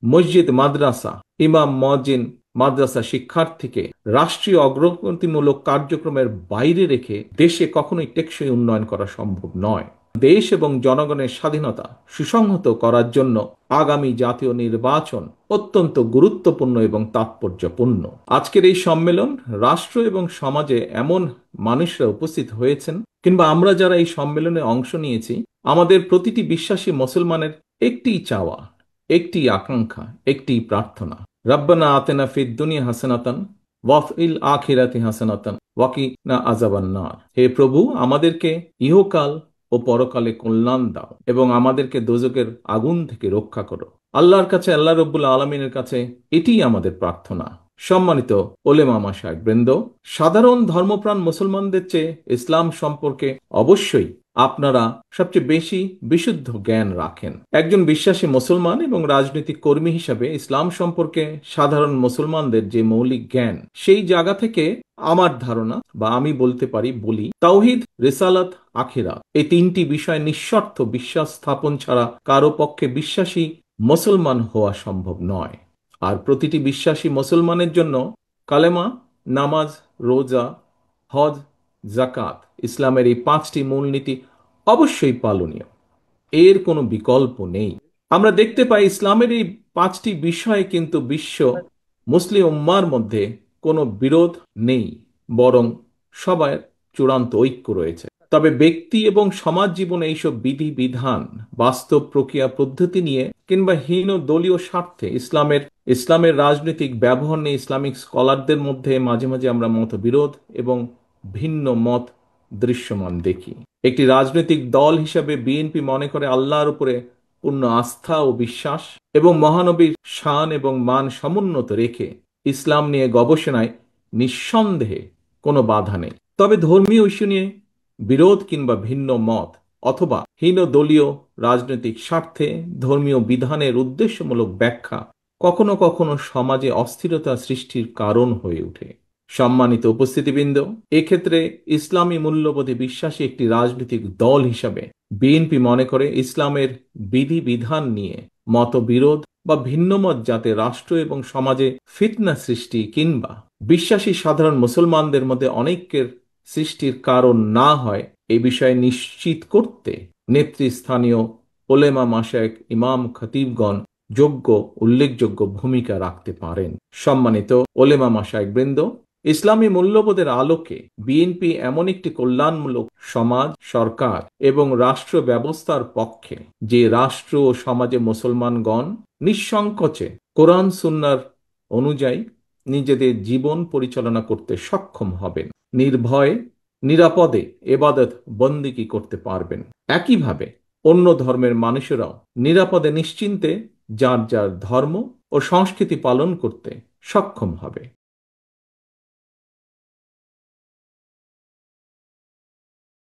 মসজিদ, মাদ্রাসা, ইমাম, মুয়াজ্জিন, মাদ্রাসা শিক্ষার্থীকে রাষ্ট্রীয় অগ্রগতিমূলক কার্যক্রমের বাইরে রেখে দেশে কখনোই টেকসই উন্নয়ন করা সম্ভব নয়। দেশ এবং জনগণের স্বাধীনতা সুসংহত করার জন্য আগামী জাতীয় নির্বাচন অত্যন্ত গুরুত্বপূর্ণ এবং তাৎপর্যপূর্ণ। আজকের এই সম্মেলন রাষ্ট্র এবং সমাজে এমন মানুষরা উপস্থিত হয়েছেন, কিংবা আমরা যারা এই সম্মেলনে অংশ নিয়েছি, আমাদের প্রতিটি বিশ্বাসী মুসলমানের একটিই চাওয়া, একটি আকাঙ্ক্ষা, একটি প্রার্থনা, রব্বানা আতেনা ফিদ দুনিয়া হাসানাতান ওয়া ফিল আখিরাতি হাসানাতান ওয়া কিনা আযাবান নার। হে প্রভু, আমাদেরকে ইহকাল ও পরকালে কল্যাণ দাও এবং আমাদেরকে দোজখের আগুন থেকে রক্ষা করো। আল্লাহর কাছে, আল্লাহ রব্বুল আলামিনের কাছে এটিই আমাদের প্রার্থনা। সম্মানিত ওলেমা মাশায়েখ বৃন্দ, সাধারণ ধর্মপ্রাণ মুসলমানদের চেয়ে ইসলাম সম্পর্কে অবশ্যই আপনারা সবচেয়ে বেশি বিশুদ্ধ জ্ঞান রাখেন। একজন বিশ্বাসী মুসলমান এবং রাজনৈতিক কর্মী হিসাবে ইসলাম সম্পর্কে সাধারণ মুসলমানদের যে মৌলিক জ্ঞান, সেই জায়গা থেকে আমার ধারণা, বা আমি বলতে পারি, বলি, তাওহীদ, রিসালাত, আখিরাত, এই তিনটি বিষয় নিঃশর্ত বিশ্বাস স্থাপন ছাড়া কারো পক্ষে বিশ্বাসী মুসলমান হওয়া সম্ভব নয়। আর প্রতিটি বিশ্বাসী মুসলমানের জন্য কালেমা, নামাজ, রোজা, হজ, জাকাত, ইসলামের এই পাঁচটি মূলনীতি অবশ্যই পালনীয়, এর কোনো বিকল্প নেই। আমরা দেখতে পাই ইসলামের এই পাঁচটি বিষয়ে কিন্তু বিশ্ব মুসলিম উম্মার মধ্যে কোনো বিরোধ নেই, বরং সবার চূড়ান্ত ঐক্য রয়েছে। তবে ব্যক্তি এবং সমাজ জীবনে এইসব বিধি বিধান, বাস্তব প্রক্রিয়া পদ্ধতি নিয়ে কিংবা হীন দলীয় স্বার্থে ইসলামের রাজনৈতিক ব্যবহার নিয়ে ইসলামিক স্কলারদের মধ্যে মাঝে মাঝে আমরা মতবিরোধ এবং ভিন্ন মত দৃশ্যমান দেখি। একটি রাজনৈতিক দল হিসাবে বিএনপি মনে করে আল্লাহর উপরে পূর্ণ আস্থা ও বিশ্বাস এবং মহানবীর শান এবং মান সমুন্নত রেখে ইসলাম নিয়ে গবেষণায় নিঃসন্দেহে কোনো বাধা নেই। তবে ধর্মীয় ইস্যু নিয়ে বিরোধ কিংবা ভিন্ন মত অথবা হীন দলীয় রাজনৈতিক স্বার্থে ধর্মীয় বিধানের উদ্দেশ্যমূলক ব্যাখ্যা কখনো কখনো সমাজে অস্থিরতা সৃষ্টির কারণ হয়ে ওঠে। সম্মানিত উপস্থিতিবৃন্দ, এক্ষেত্রে ইসলামী মূল্যবোধে বিশ্বাসী একটি রাজনৈতিক দল হিসাবে বিএনপি মনে করে ইসলামের বিধি বিধান নিয়ে মতবিরোধ বা ভিন্নমত যাতে রাষ্ট্র এবং সমাজে ফিতনা সৃষ্টি কিংবা বিশ্বাসী সাধারণ মুসলমানদের মধ্যে অনৈক্যের সৃষ্টির কারণ না হয়, এই বিষয়ে নিশ্চিত করতে নেতৃস্থানীয় ওলেমা মাশায়েখ, ইমাম, খতিবগণ যোগ্য উল্লেখযোগ্য ভূমিকা রাখতে পারেন। সম্মানিত ওলেমা মাশায়েখ বৃন্দ, ইসলামী মূল্যবোধের আলোকে বিএনপি এমন একটি কল্যাণমূলক সমাজ, সরকার এবং রাষ্ট্র ব্যবস্থার পক্ষে যে রাষ্ট্র ও সমাজে মুসলমানগণ নিঃসংকোচে কোরআন সুন্নাহর অনুযায়ী নিজেদের জীবন পরিচালনা করতে সক্ষম হবেন, নির্ভয়ে নিরাপদে এবাদত বন্দেগী করতে পারবেন। একইভাবে অন্য ধর্মের মানুষেরাও নিরাপদে নিশ্চিন্তে যার যার ধর্ম ও সংস্কৃতি পালন করতে সক্ষম হবে।